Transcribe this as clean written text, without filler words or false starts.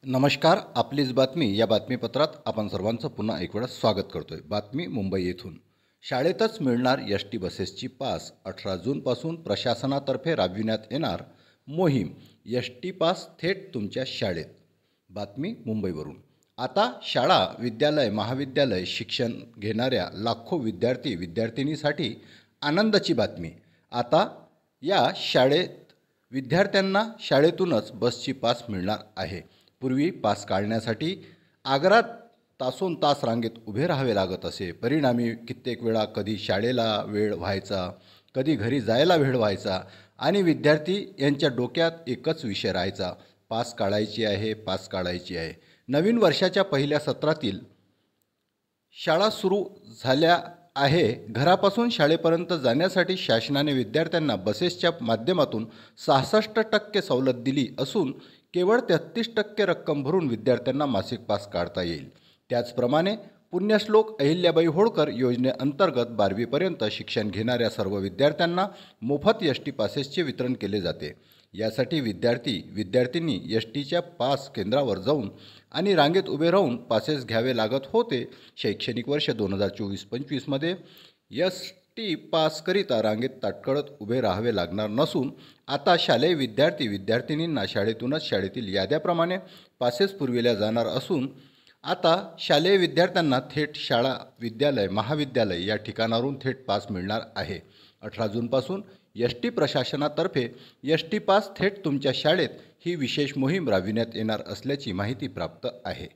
नमस्कार. आपलीच बातमी या बातमीपत्रात आपण सर्वांचं पुन्हा एक वेळा स्वागत करतोय. बातमी मुंबई येथून. शाळेतच मिळणार एस टी बसेसची पास. 18 जूनपासून प्रशासनातर्फे राबविण्यात येणार मोहीम. एस टी पास थेट तुमच्या शाळेत. बातमी मुंबईवरून. आता शाळा, विद्यालय, महाविद्यालय शिक्षण घेणाऱ्या लाखो विद्यार्थिनीसाठी आनंदाची बातमी. आता या विद्यार्थ्यांना शाळेतूनच बसची पास मिळणार आहे. पूर्वी पास काढण्यासाठी आगारात तासोन तास रांगेत उभे राहावे लागत असे. परिणामी कित्येक वेळा कधी शाळेला वेळ व्हायचा, कधी घरी जायला वेळ व्हायचा आणि विद्यार्थी यांच्या डोक्यात एकच विषय राहायचा, पास काढायची आहे, पास काढायची आहे. नवीन वर्षाच्या पहिल्या सत्रातील शाळा सुरू झाल्या आहे. घरापासून शाळेपर्यंत जाण्यासाठी शासनाने विद्यार्थ्यांना बसेसच्या माध्यमातून 66% सवलत दिली असून केवळ 33% रक्कम भरून विद्यार्थ्यांना मासिक पास काढता येईल. त्याचप्रमाणे पुण्यश्लोक अहिल्याबाई होळकर योजनेअंतर्गत 12वीपर्यंत शिक्षण घेणाऱ्या सर्व विद्यार्थ्यांना मोफत एस टी पासेसचे वितरण केले जाते. यासाठी विद्यार्थ्यांनी एस टीच्या पास केंद्रावर जाऊन आणि रांगेत उभे राहून पासेस घ्यावे लागत होते. शैक्षणिक वर्ष 2024-25मध्ये एस टी पासकरिता रांगेत ताटकळत उभे राहावे लागणार नसून आता शालेय विद्यार्थिनींना शाळेतूनच शाळेतील याद्याप्रमाणे पासेस पुरविल्या जाणार असून आता शालेय विद्यार्थ्यांना थेट शाळा, विद्यालय, महाविद्यालय या ठिकाणावरून थेट पास मिळणार आहे. 18 जूनपासून एस टी प्रशासनातर्फे एस टी पास थेट तुमच्या शाळेत ही विशेष मोहीम राबविण्यात येणार असल्याची माहिती प्राप्त आहे.